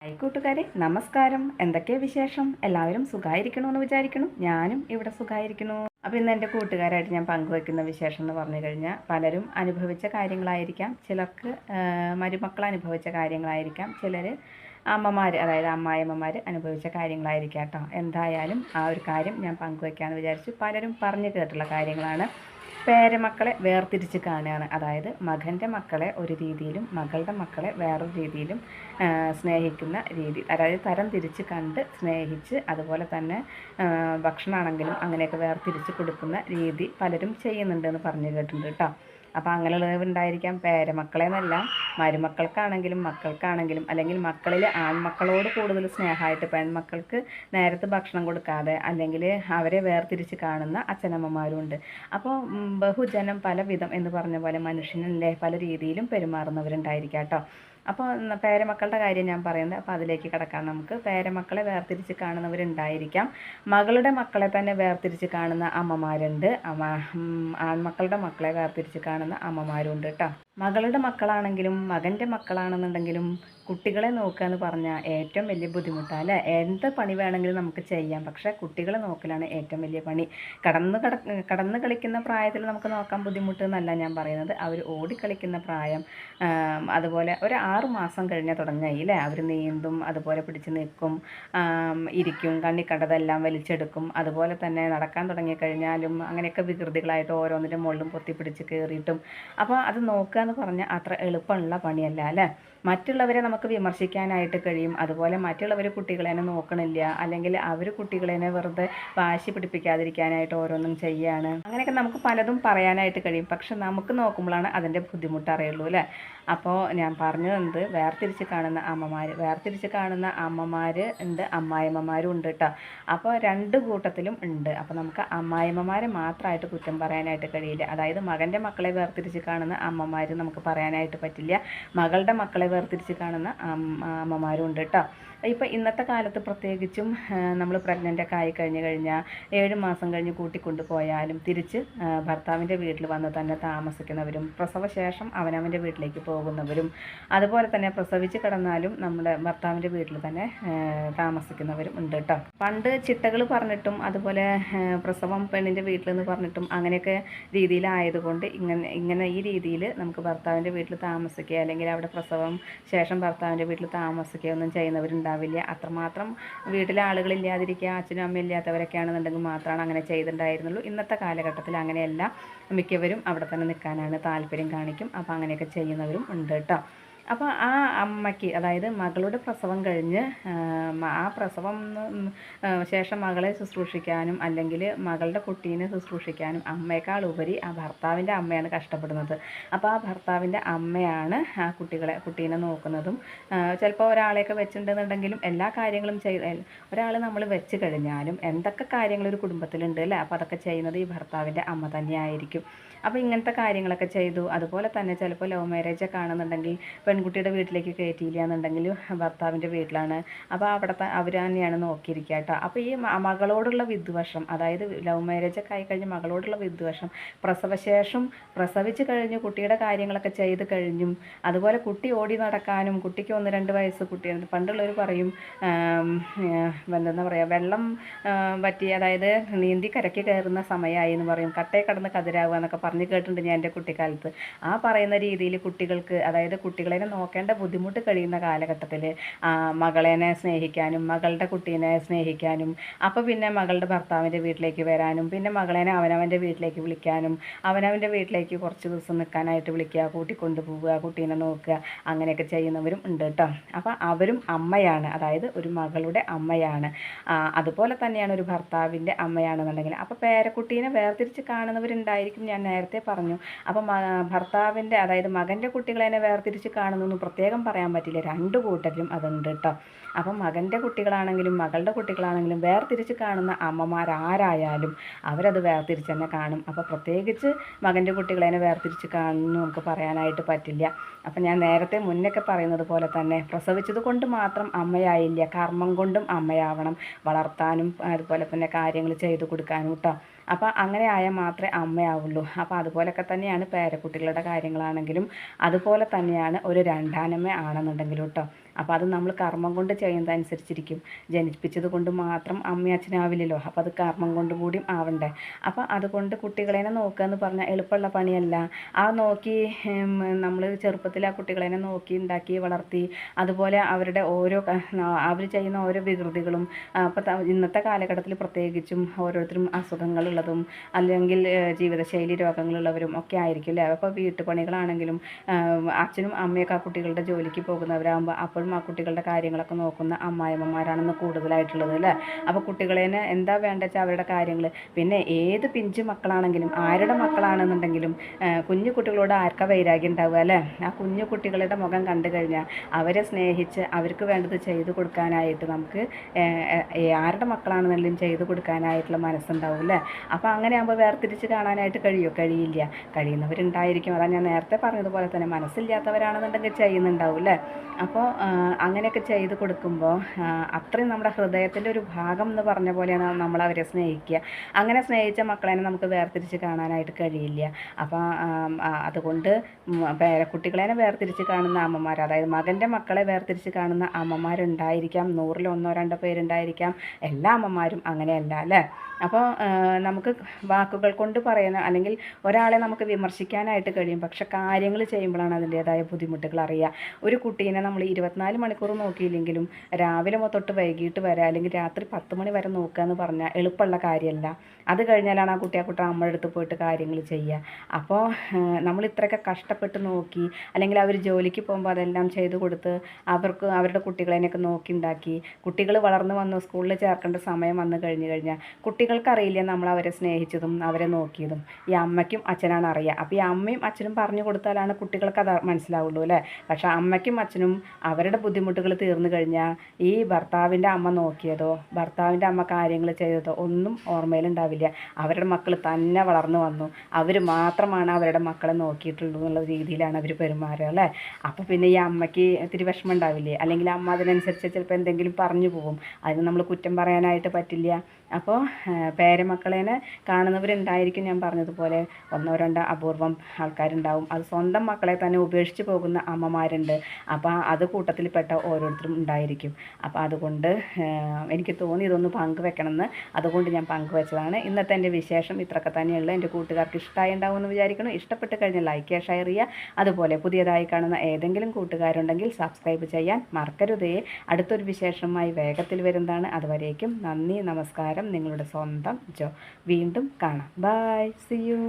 Hi കൂട്ടുകാരെ, നമസ്കാരം. എന്തൊക്കെയാ വിശേഷം? എല്ലാവരും സുഖമായിരിക്കണമെന്ന് വിചാരിക്കുന്നു. ഞാനും ഇവിടെ സുഖമായിരിക്കുന്നു. അപ്പോൾ ഇന്ന് എൻ്റെ കൂട്ടുകാരായിട്ട് ഞാൻ പങ്കുവയ്ക്കുന്ന വിശേഷം എന്ന് പറഞ്ഞു കഴിഞ്ഞാൽ പലരും അനുഭവിച്ച കാര്യങ്ങളായിരിക്കാം. ചിലർക്ക് മരുമക്കൾ അനുഭവിച്ച കാര്യങ്ങളായിരിക്കാം. ചിലർ അമ്മമാർ, അതായത് അമ്മായിയമ്മമാർ അനുഭവിച്ച കാര്യങ്ങളായിരിക്കാം കേട്ടോ. എന്തായാലും ആ ഒരു കാര്യം ഞാൻ പങ്കുവയ്ക്കാമെന്ന് വിചാരിച്ചു. പലരും പറഞ്ഞു കേട്ടുള്ള കാര്യങ്ങളാണ്. പേരമക്കളെ വേർതിരിച്ച് കാണുകയാണ്. അതായത് മകൻ്റെ മക്കളെ ഒരു രീതിയിലും മകളുടെ മക്കളെ വേറൊരു രീതിയിലും സ്നേഹിക്കുന്ന രീതി, അതായത് തരം തിരിച്ച് കണ്ട് സ്നേഹിച്ച്, അതുപോലെ തന്നെ ഭക്ഷണമാണെങ്കിലും അങ്ങനെയൊക്കെ വേർതിരിച്ച് കൊടുക്കുന്ന രീതി പലരും ചെയ്യുന്നുണ്ടെന്ന് പറഞ്ഞു കേട്ടിട്ടുണ്ട് കേട്ടോ. അപ്പോൾ അങ്ങനെയുള്ളവരുണ്ടായിരിക്കാം. പേരമക്കളെന്നല്ല, മരുമക്കൾക്കാണെങ്കിലും മക്കൾക്കാണെങ്കിലും, അല്ലെങ്കിൽ മക്കളിൽ ആൺമക്കളോട് കൂടുതൽ സ്നേഹമായിട്ട് പെൺമക്കൾക്ക് നേരത്തെ ഭക്ഷണം കൊടുക്കാതെ അല്ലെങ്കിൽ അവരെ വേർതിരിച്ച് കാണുന്ന അച്ഛനമ്മമാരും ഉണ്ട്. അപ്പോൾ ബഹുജനം പല വിധം എന്ന് പറഞ്ഞ പോലെ മനുഷ്യനല്ലേ പല രീതിയിലും പെരുമാറുന്നവരുണ്ടായിരിക്കാം കേട്ടോ. അപ്പോൾ പേരമക്കളുടെ കാര്യം ഞാൻ പറയുന്നത്. അപ്പോൾ അതിലേക്ക് കിടക്കാം നമുക്ക്. പേരമക്കളെ വേർതിരിച്ച് കാണുന്നവരുണ്ടായിരിക്കാം. മകളുടെ മക്കളെ തന്നെ വേർതിരിച്ച് കാണുന്ന അമ്മമാരുണ്ട്. ആൺമക്കളുടെ മക്കളെ വേർതിരിച്ച് കാണുന്ന അമ്മമാരും ഉണ്ട് കേട്ടോ. മകളുടെ മക്കളാണെങ്കിലും മകൻ്റെ മക്കളാണെന്നുണ്ടെങ്കിലും കുട്ടികളെ നോക്കുക എന്ന് പറഞ്ഞാൽ ഏറ്റവും വലിയ ബുദ്ധിമുട്ടാണ് അല്ലേ. എന്ത് പണി വേണമെങ്കിലും നമുക്ക് ചെയ്യാം, പക്ഷേ കുട്ടികളെ നോക്കലാണ് ഏറ്റവും വലിയ പണി. കടന്ന് കളിക്കുന്ന പ്രായത്തിൽ നമുക്ക് നോക്കാൻ ബുദ്ധിമുട്ട് എന്നല്ല ഞാൻ പറയുന്നത്. അവർ ഓടിക്കളിക്കുന്ന പ്രായം, അതുപോലെ ഒരു 6 മാസം കഴിഞ്ഞാൽ തുടങ്ങി അല്ലേ. അവർ നീന്തും, അതുപോലെ പിടിച്ച് നിൽക്കും, ഇരിക്കും, കണ്ണി കണ്ടതെല്ലാം വലിച്ചെടുക്കും. അതുപോലെ തന്നെ നടക്കാൻ തുടങ്ങിക്കഴിഞ്ഞാലും അങ്ങനെയൊക്കെ വികൃതികളായിട്ട് ഓരോന്നിൻ്റെ മുകളിലും പൊത്തിപ്പിടിച്ച് കയറിയിട്ടും. അപ്പോൾ അത് നോക്കുക എന്ന് പറഞ്ഞാൽ അത്ര എളുപ്പമുള്ള പണിയല്ല അല്ലേ. മറ്റുള്ളവരെ നമുക്ക് വിമർശിക്കാനായിട്ട് കഴിയും. അതുപോലെ മറ്റുള്ളവർ കുട്ടികളെ നോക്കണില്ല, അല്ലെങ്കിൽ അവർ കുട്ടികളെ വെറുതെ വാശി പിടിപ്പിക്കാതിരിക്കാനായിട്ട് ഓരോന്നും ചെയ്യാണ്. അങ്ങനെയൊക്കെ നമുക്ക് പലതും പറയാനായിട്ട് കഴിയും. പക്ഷെ നമുക്ക് നോക്കുമ്പോഴാണ് അതിൻ്റെ ബുദ്ധിമുട്ട് അറിയുള്ളൂ അല്ലേ. അപ്പോൾ ഞാൻ പറഞ്ഞു തന്നത് വേർതിരിച്ച് കാണുന്ന അമ്മമാർ ഉണ്ട്, അമ്മായിമ്മമാരും ഉണ്ട് കേട്ടോ. അപ്പോൾ രണ്ട് കൂട്ടത്തിലും ഉണ്ട്. അപ്പോൾ നമുക്ക് അമ്മായിമ്മമാരെ മാത്രമായിട്ട് കുറ്റം പറയാനായിട്ട് കഴിയില്ല. അതായത് മകൻ്റെ മക്കളെ വേർതിരിച്ച് കാണുന്ന അമ്മമാർ നമുക്ക് പറയാനായിട്ട് പറ്റില്ല. മകളുടെ മക്കളെ വേർതിരിച്ച് കാണുന്ന അമ്മമാരും ഉണ്ട് കേട്ടോ. ഇപ്പോൾ ഇന്നത്തെ കാലത്ത് പ്രത്യേകിച്ചും നമ്മൾ പ്രഗ്നൻ്റൊക്കെ ആയി കഴിഞ്ഞാൽ 7 മാസം കഴിഞ്ഞ് കൂട്ടിക്കൊണ്ടു പോയാലും തിരിച്ച് ഭർത്താവിൻ്റെ വീട്ടിൽ വന്ന് തന്നെ താമസിക്കുന്നവരും, പ്രസവശേഷം അവനവൻ്റെ വീട്ടിലേക്ക് പോകുന്നവരും, അതുപോലെ തന്നെ പ്രസവിച്ച് കിടന്നാലും നമ്മുടെ ഭർത്താവിൻ്റെ വീട്ടിൽ തന്നെ താമസിക്കുന്നവരും ഉണ്ട് കേട്ടോ. പണ്ട് ചിട്ടകൾ പറഞ്ഞിട്ടും അതുപോലെ പ്രസവം പെണ്ണിൻ്റെ വീട്ടിലെന്ന് പറഞ്ഞിട്ടും അങ്ങനെയൊക്കെ രീതിയിലായതുകൊണ്ട് ഇങ്ങനെ ഈ രീതിയിൽ നമുക്ക് ഭർത്താവിൻ്റെ വീട്ടിൽ താമസിക്കുക, അല്ലെങ്കിൽ അവിടെ പ്രസവം ശേഷം ഭർത്താവിൻ്റെ വീട്ടിൽ താമസിക്കുക ഒന്നും ചെയ്യുന്നവരുണ്ടാവില്ല. അത്രമാത്രം വീട്ടിലെ ആളുകളില്ലാതിരിക്കുക, അച്ഛനും അമ്മയും ഇല്ലാത്തവരൊക്കെ ആണെന്നുണ്ടെങ്കിൽ മാത്രമാണ് അങ്ങനെ ചെയ്തിട്ടുണ്ടായിരുന്നുള്ളൂ. ഇന്നത്തെ കാലഘട്ടത്തിൽ അങ്ങനെയല്ല. മിക്കവരും അവിടെ തന്നെ നിൽക്കാനാണ് താല്പര്യം കാണിക്കും. അപ്പോൾ അങ്ങനെയൊക്കെ ചെയ്യുന്നവരും ഉണ്ട് കേട്ടോ. അപ്പോൾ ആ അമ്മയ്ക്ക്, അതായത് മകളുടെ പ്രസവം കഴിഞ്ഞ് ആ പ്രസവം ശേഷം മകളെ ശുശ്രൂഷിക്കാനും അല്ലെങ്കിൽ മകളുടെ കുട്ടീനെ ശുശ്രൂഷിക്കാനും അമ്മയേക്കാൾ ഉപരി ആ ഭർത്താവിൻ്റെ അമ്മയാണ് കഷ്ടപ്പെടുന്നത്. അപ്പോൾ ആ ഭർത്താവിൻ്റെ അമ്മയാണ് ആ കുട്ടീനെ നോക്കുന്നതും. ചിലപ്പോൾ ഒരാളെയൊക്കെ വെച്ചിട്ടുണ്ടെന്നുണ്ടെങ്കിലും എല്ലാ കാര്യങ്ങളും ഒരാൾ നമ്മൾ വെച്ച് കഴിഞ്ഞാലും എന്തൊക്കെ കാര്യങ്ങൾ ഒരു കുടുംബത്തിലുണ്ട് അല്ലേ. അപ്പോൾ അതൊക്കെ ചെയ്യുന്നത് ഈ ഭർത്താവിൻ്റെ അമ്മ തന്നെയായിരിക്കും. അപ്പോൾ ഇങ്ങനത്തെ കാര്യങ്ങളൊക്കെ ചെയ്തു. അതുപോലെ തന്നെ ചിലപ്പോൾ ലവ് മാരേജൊക്കെ ആണെന്നുണ്ടെങ്കിൽ പെൺകുട്ടിയുടെ വീട്ടിലേക്ക് കയറ്റിയില്ല എന്നുണ്ടെങ്കിൽ ഭർത്താവിൻ്റെ വീട്ടിലാണ്. അപ്പോൾ അവർ തന്നെയാണ് നോക്കിയിരിക്കുക കേട്ടോ. അപ്പോൾ ഈ മകളോടുള്ള വിദ്വേഷം, അതായത് ലവ് മാരേജൊക്കെ ആയിക്കഴിഞ്ഞ് മകളോടുള്ള വിദ്വേഷം, പ്രസവശേഷം പ്രസവിച്ച് കഴിഞ്ഞ് കുട്ടിയുടെ കാര്യങ്ങളൊക്കെ ചെയ്ത് കഴിഞ്ഞും, അതുപോലെ കുട്ടി ഓടി നടക്കാനും, കുട്ടിക്ക് 1-2 വയസ്സ് കുട്ടി, പണ്ടുള്ളവർ പറയും എന്താ പറയുക, വെള്ളം പറ്റി, അതായത് നീന്തി കരയ്ക്ക് കയറുന്ന സമയമായി എന്ന് പറയും, കട്ടയെ കടന്ന് കതിരാവുക എന്നൊക്കെ പറഞ്ഞ് കേട്ടിട്ടുണ്ട് ഞാൻ എൻ്റെ കുട്ടിക്കാലത്ത്. ആ പറയുന്ന രീതിയിൽ കുട്ടികൾക്ക്, അതായത് കുട്ടികളെ നോക്കേണ്ട ബുദ്ധിമുട്ട് കഴിയുന്ന കാലഘട്ടത്തിൽ മകളെനെ സ്നേഹിക്കാനും മകളുടെ കുട്ടീനെ സ്നേഹിക്കാനും, അപ്പോൾ പിന്നെ മകളുടെ ഭർത്താവിൻ്റെ വീട്ടിലേക്ക് വരാനും, പിന്നെ മകളെനെ അവനവൻ്റെ വീട്ടിലേക്ക് വിളിക്കാനും, അവനവൻ്റെ വീട്ടിലേക്ക് കുറച്ച് ദിവസം നിൽക്കാനായിട്ട് വിളിക്കുക, കൂട്ടിക്കൊണ്ടു പോവുക, കുട്ടീനെ നോക്കുക, അങ്ങനെയൊക്കെ ചെയ്യുന്നവരും ഉണ്ട് കേട്ടോ. അപ്പോൾ അവരും അമ്മയാണ്, അതായത് ഒരു മകളുടെ അമ്മയാണ്. അതുപോലെ തന്നെയാണ് ഒരു ഭർത്താവിൻ്റെ അമ്മയാണെന്നുണ്ടെങ്കിൽ. അപ്പോൾ പേരക്കുട്ടീനെ വേർതിരിച്ച് കാണുന്നവരുണ്ടായിരിക്കും, ഞാൻ നേരത്തെ പറഞ്ഞു. അപ്പോൾ ഭർത്താവിൻ്റെ, അതായത് മകൻ്റെ കുട്ടികളെ വേർതിരിച്ച് കാണുന്നൊന്നും പ്രത്യേകം പറയാൻ പറ്റില്ല. രണ്ട് കൂട്ടരും അതുണ്ട് കേട്ടോ. അപ്പം മകൻ്റെ കുട്ടികളാണെങ്കിലും മകളുടെ കുട്ടികളാണെങ്കിലും വേർതിരിച്ച് കാണുന്ന അമ്മമാരാരായാലും അവരത് വേർതിരിച്ച് തന്നെ കാണും. അപ്പോൾ പ്രത്യേകിച്ച് മകൻ്റെ കുട്ടികളെ വേർതിരിച്ച് കാണുന്നു നമുക്ക് പറയാനായിട്ട് പറ്റില്ല. അപ്പം ഞാൻ നേരത്തെ മുന്നൊക്കെ പറയുന്നത് പോലെ തന്നെ പ്രസവിച്ചത് കൊണ്ട് മാത്രം അമ്മയായില്ല, കർമ്മം കൊണ്ടും അമ്മയാവണം, വളർത്താനും അതുപോലെ തന്നെ കാര്യങ്ങൾ ചെയ്തു കൊടുക്കാനും കേട്ടോ. അപ്പോൾ അങ്ങനെ ആയാൽ മാത്രമേ അമ്മയാവുള്ളൂ. അപ്പോൾ അതുപോലൊക്കെ തന്നെയാണ് പേരക്കുട്ടികളുടെ കാര്യങ്ങളാണെങ്കിലും അതുപോലെ തന്നെയാണ് ഒരു രണ്ടാനമ്മ ആണെന്നുണ്ടെങ്കിലും കേട്ടോ. അപ്പോൾ അത് നമ്മൾ കർമ്മം കൊണ്ട് ചെയ്യുന്നതനുസരിച്ചിരിക്കും. ജനിപ്പിച്ചത് കൊണ്ട് മാത്രം അമ്മയും അച്ഛനാവില്ലല്ലോ. അപ്പോൾ അത് കർമ്മം കൊണ്ട് കൂടിയും ആവണ്ടേ. അപ്പോൾ അതുകൊണ്ട് കുട്ടികളെ നോക്കുക എന്ന് പറഞ്ഞാൽ എളുപ്പമുള്ള പണിയല്ല. ആ നോക്കി നമ്മൾ ചെറുപ്പത്തിൽ ആ കുട്ടികളെ നോക്കി ഉണ്ടാക്കി വളർത്തി അതുപോലെ അവരുടെ അവർ ചെയ്യുന്ന ഓരോ വികൃതികളും അപ്പോൾ ഇന്നത്തെ കാലഘട്ടത്തിൽ പ്രത്യേകിച്ചും ഓരോരുത്തരും അസുഖങ്ങളുള്ളതും അല്ലെങ്കിൽ ജീവിതശൈലി രോഗങ്ങളുള്ളവരും ഒക്കെ ആയിരിക്കും അല്ലേ. അപ്പോൾ വീട്ടുപണികളാണെങ്കിലും അച്ഛനും അമ്മയൊക്കെ ആ കുട്ടികളുടെ ജോലിക്ക് പോകുന്നവരാകുമ്പോൾ അപ്പോഴും ആ കുട്ടികളുടെ കാര്യങ്ങളൊക്കെ നോക്കുന്ന അമ്മായിയമ്മമാരാണെന്ന് കൂടുതലായിട്ടുള്ളത് അല്ലേ. അപ്പോൾ കുട്ടികളെ എന്താ വേണ്ട വെച്ചാൽ അവരുടെ കാര്യങ്ങൾ. പിന്നെ ഏത് പിഞ്ചു മക്കളാണെങ്കിലും ആരുടെ മക്കളാണെന്നുണ്ടെങ്കിലും കുഞ്ഞു കുട്ടികളോട് ആർക്കാ വൈരാഗ്യം ഉണ്ടാവുക അല്ലേ. ആ കുഞ്ഞു കുട്ടികളുടെ മുഖം കണ്ടു കഴിഞ്ഞാൽ അവരെ സ്നേഹിച്ച് അവർക്ക് വേണ്ടത് ചെയ്തു കൊടുക്കാനായിട്ട് നമുക്ക് ആരുടെ മക്കളാണെന്നെങ്കിലും ചെയ്തു കൊടുക്കാനായിട്ടുള്ള മനസ്സുണ്ടാവും അല്ലേ. അപ്പോൾ അങ്ങനെ ആകുമ്പോൾ വേർതിരിച്ച് കാണാനായിട്ട് കഴിയില്ല. കഴിയുന്നവരുണ്ടായിരിക്കും. അതാണ് ഞാൻ നേരത്തെ പറഞ്ഞതുപോലെ തന്നെ മനസ്സില്ലാത്തവരാണെന്നുണ്ടെങ്കിൽ ചെയ്യുന്നുണ്ടാവും അല്ലേ. അപ്പോൾ അങ്ങനെയൊക്കെ ചെയ്ത് കൊടുക്കുമ്പോൾ അത്രയും നമ്മുടെ ഹൃദയത്തിൻ്റെ ഒരു ഭാഗം എന്ന് പറഞ്ഞ പോലെയാണ് നമ്മൾ അവരെ സ്നേഹിക്കുക. അങ്ങനെ സ്നേഹിച്ച മക്കളെ നമുക്ക് വേർതിരിച്ച് കാണാനായിട്ട് കഴിയില്ല. അപ്പോൾ അതുകൊണ്ട് പേരക്കുട്ടികളെ വേർതിരിച്ച് കാണുന്ന അമ്മമാർ, അതായത് മകൻ്റെ മക്കളെ വേർതിരിച്ച് കാണുന്ന അമ്മമാരുണ്ടായിരിക്കാം. 100-ൽ 1-2 പേരുണ്ടായിരിക്കാം. എല്ലാ അമ്മമാരും അങ്ങനെയല്ല അല്ലേ. അപ്പോൾ നമുക്ക് വാക്കുകൾ കൊണ്ട് പറയുന്ന അല്ലെങ്കിൽ ഒരാളെ നമുക്ക് വിമർശിക്കാനായിട്ട് കഴിയും. പക്ഷെ കാര്യങ്ങൾ ചെയ്യുമ്പോഴാണ് അതിൻ്റേതായ ബുദ്ധിമുട്ടുകൾ അറിയുക. ഒരു കുട്ടീനെ നമ്മൾ 24 മണിക്കൂർ നോക്കിയില്ലെങ്കിലും രാവിലെ തൊട്ട് വൈകിട്ട് വരെ അല്ലെങ്കിൽ രാത്രി 10 മണി വരെ നോക്കുക എന്ന് പറഞ്ഞാൽ എളുപ്പമുള്ള കാര്യമല്ല. അത് കഴിഞ്ഞാലാണ് ആ കുട്ടി അമ്മയുടെ അടുത്ത് പോയിട്ട് കാര്യങ്ങൾ ചെയ്യുക. അപ്പോൾ നമ്മൾ ഇത്രയൊക്കെ കഷ്ടപ്പെട്ട് നോക്കി അല്ലെങ്കിൽ അവർ ജോലിക്ക് പോകുമ്പോൾ അതെല്ലാം ചെയ്തു കൊടുത്ത് അവരുടെ കുട്ടികളെയൊക്കെ നോക്കി ഉണ്ടാക്കി കുട്ടികൾ വളർന്നു വന്നു സ്കൂളിൽ ചേർക്കേണ്ട സമയം വന്നു കഴിഞ്ഞാൽ കുട്ടികൾക്കറിയില്ല നമ്മൾ അവരെ സ്നേഹിച്ചതും അവരെ നോക്കിയതും. ഈ അമ്മയ്ക്കും അച്ഛനാണ് അറിയുക. അപ്പോൾ ഈ അമ്മയും അച്ഛനും പറഞ്ഞു കൊടുത്താലാണ് കുട്ടികൾക്ക് അത് മനസ്സിലാവുള്ളൂ അല്ലേ. പക്ഷേ അമ്മയ്ക്കും അച്ഛനും അവരുടെ ബുദ്ധിമുട്ടുകൾ തീർന്നു കഴിഞ്ഞാൽ ഈ ഭർത്താവിൻ്റെ അമ്മ നോക്കിയതോ ഭർത്താവിൻ്റെ അമ്മ കാര്യങ്ങൾ ചെയ്തതോ ഒന്നും ഓർമ്മയിലുണ്ടാവില്ല. അവരുടെ മക്കൾ തന്നെ വളർന്നു വന്നു, അവർ മാത്രമാണ് അവരുടെ മക്കളെ നോക്കിയിട്ടുള്ളൂ എന്നുള്ള രീതിയിലാണ് അവർ പെരുമാറുക അല്ലേ. അപ്പോൾ പിന്നെ ഈ അമ്മയ്ക്ക് ഇത്തിരി വിഷമം ഉണ്ടാവില്ലേ. അല്ലെങ്കിൽ അമ്മ അതിനനുസരിച്ച് ചിലപ്പോൾ എന്തെങ്കിലും പറഞ്ഞു പോകും. അതിന് നമ്മൾ കുറ്റം പറയാനായിട്ട് പറ്റില്ല. അപ്പോൾ പേരമക്കളെ കാണുന്നവരുണ്ടായിരിക്കും. ഞാൻ പറഞ്ഞതുപോലെ 1-2 അപൂർവം ആൾക്കാരുണ്ടാവും. അത് സ്വന്തം മക്കളെ തന്നെ ഉപേക്ഷിച്ച് പോകുന്ന അമ്മമാരുണ്ട്. അപ്പോൾ അത് കൂട്ടത്തിൽപ്പെട്ട ഓരോരുത്തരും ഉണ്ടായിരിക്കും. അപ്പോൾ അതുകൊണ്ട് എനിക്ക് തോന്നി ഇതൊന്ന് പങ്കുവെക്കണമെന്ന്. അതുകൊണ്ട് ഞാൻ പങ്കുവെച്ചതാണ്. ഇന്നത്തെ എൻ്റെ വിശേഷം ഇത്രയൊക്കെ തന്നെയുള്ളൂ. എൻ്റെ കൂട്ടുകാർക്ക് ഇഷ്ടമായി ഉണ്ടാവുമെന്ന് വിചാരിക്കുന്നു. ഇഷ്ടപ്പെട്ട് കഴിഞ്ഞാൽ ലൈക്ക് ചെയ്യുക, ഷെയർ ചെയ്യുക. അതുപോലെ പുതിയതായി കാണുന്ന ഏതെങ്കിലും കൂട്ടുകാരുണ്ടെങ്കിൽ സബ്സ്ക്രൈബ് ചെയ്യാൻ മറക്കരുതേ. അടുത്തൊരു വിശേഷമായി വേഗത്തിൽ വരുന്നതാണ്. അതുവരേക്കും നന്ദി, നമസ്കാരം. നിങ്ങളുടെ സ്വന്തം ജോ. വീണ്ടും കാണാം. Bye, see U.